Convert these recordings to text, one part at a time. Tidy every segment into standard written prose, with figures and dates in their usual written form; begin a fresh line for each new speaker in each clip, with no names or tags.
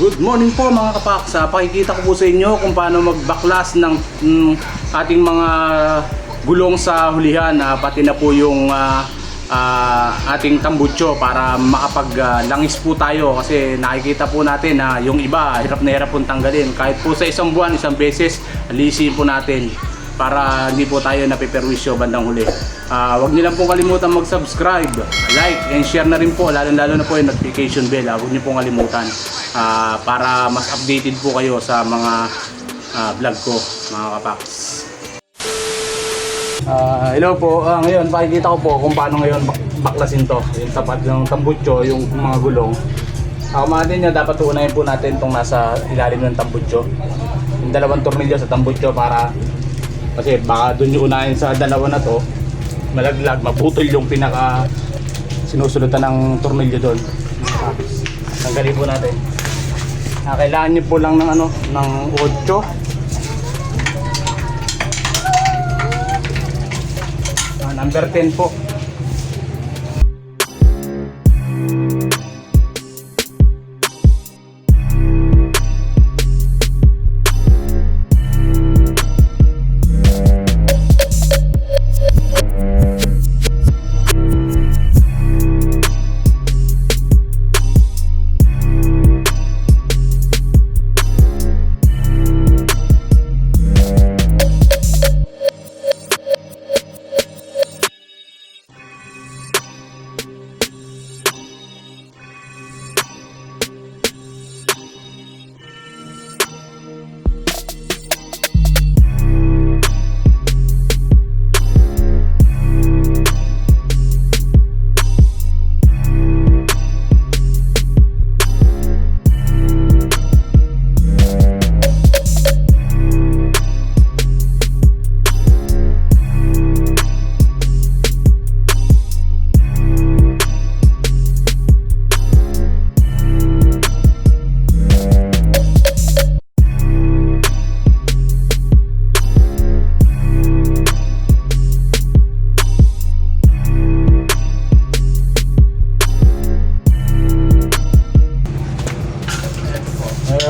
Good morning po mga kapaksa. Pakikita ko po sa inyo kung paano magbaklas ng ating mga gulong sa hulihan, pati na po yung ating tambutso para makapaglangis po tayo, kasi nakikita po natin na yung iba hirap na hirap pong tanggalin. Kahit po sa isang buwan, isang beses, alisin po natin para hindi po tayo napiperwisyo bandang huli. Huwag niyo lang pong kalimutan mag-subscribe, like, and share na rin po, lalo na po yung notification bell. Huwag niyo pong kalimutan para mas updated po kayo sa mga vlog ko, mga kapaks. Hello po, ngayon pakikita ko po kung paano ngayon baklasin to, yung tapat ng tambutso, yung mga gulong. Kumatin niya, dapat unahin po natin itong nasa ilalim ng tambutso, yung dalawang tornilyo sa tambutso, para kasi baka doon yung unahin sa dalawa na to, malaglag, maputol yung pinaka sinusulutan ng tornilyo doon. Tanggalin po natin. Kailangan nyo po lang ng ng 8. Number 10 po.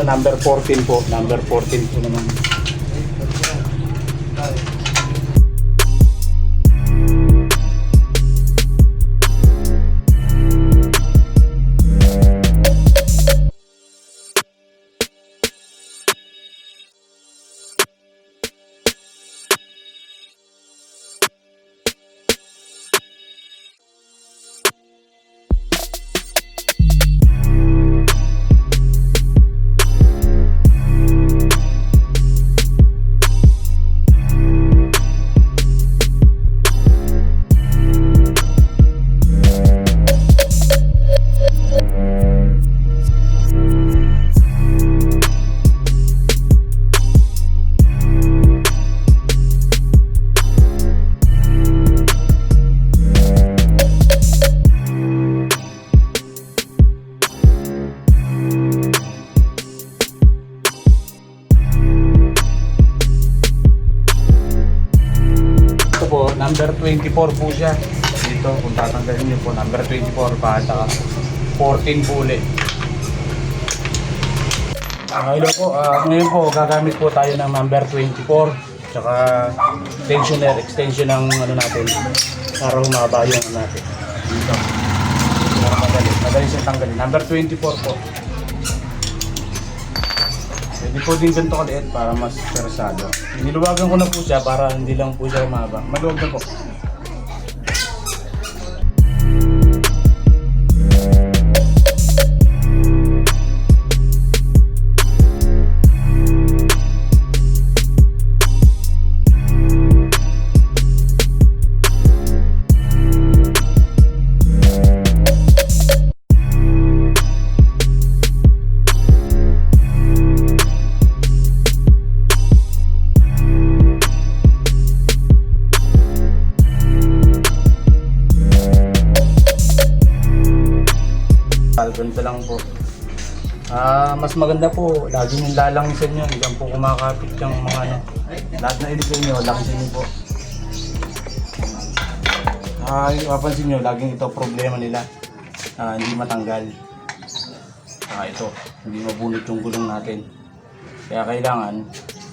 Number 14 po, number 14 po naman. Number 24 po siya. Dito, kung tatanggalin niyo po, number 24 pa, at 14 po ulit. Hello po, ngayon po gagamit po tayo ng number 24 tsaka extension ng natin para humaba yung natin dito. Madali siyang tanggalin. Number 24 po. Hindi po din ganito kaliit para mas persado. Niluwagan ko na po siya para hindi lang po siya humaba. Maluwag na po. Ganito lang po. Mas maganda po, lagi yung lalangisan nyo. Diyan po kumakapit yung mga lahat na ilagay nyo, langisan nyo po. Mapansin nyo, laging ito problema nila. Hindi matanggal. Saka ito, hindi mabunot yung gulong natin. Kaya kailangan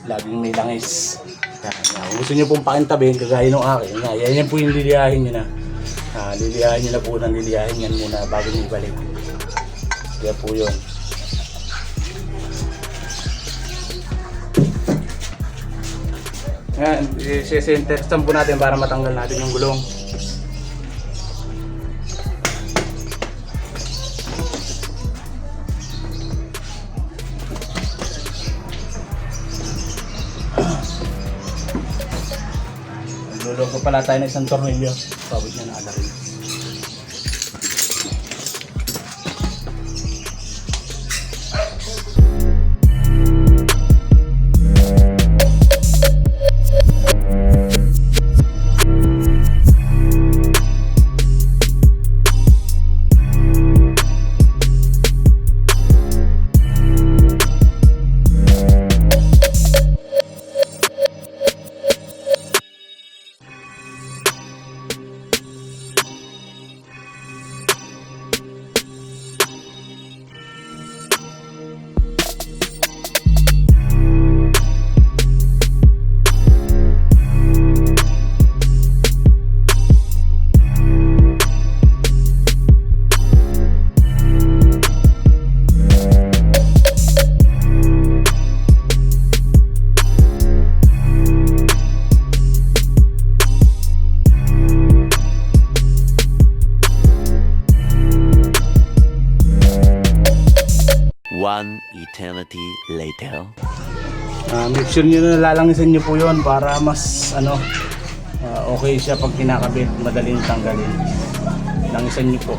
laging may langis. Kung gusto nyo pong pakintabin, kagaya ng akin, yan po yung liliyahin nyo na. Liliyahin nyo na po ng liliyahin yan muna bago nyo ibalik. Kaya po yun. Ayan, i-center stamp po natin para matanggal natin yung gulong. Lulog pala tayo ng isang tornilyo. Pabot niya na ala rin.
One eternity later.
Make sure nyo na lalangisan nyo po yun para mas okay siya pag kinakabit, madaling tanggalin. Langisan nyo po.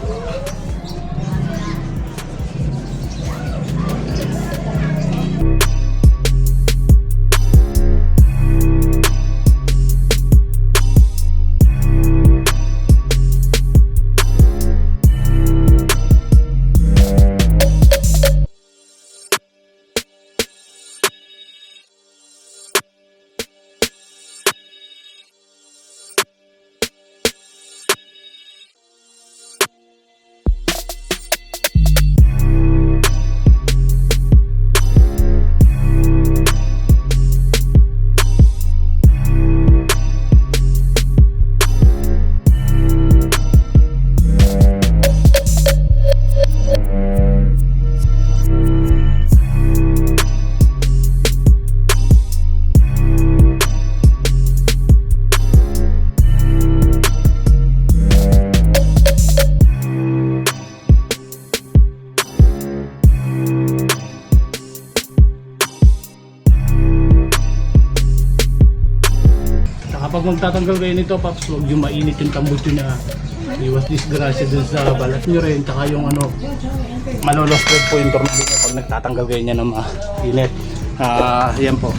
Kapag magtatanggal kayo nito, Paps, huwag yung mainit yung tambutso na iwas disgrasya dun sa balat nyo rin. Tsaka yung malolosted po yung tornilyo pag nagtatanggal kayo niya ng mainit. Yan po.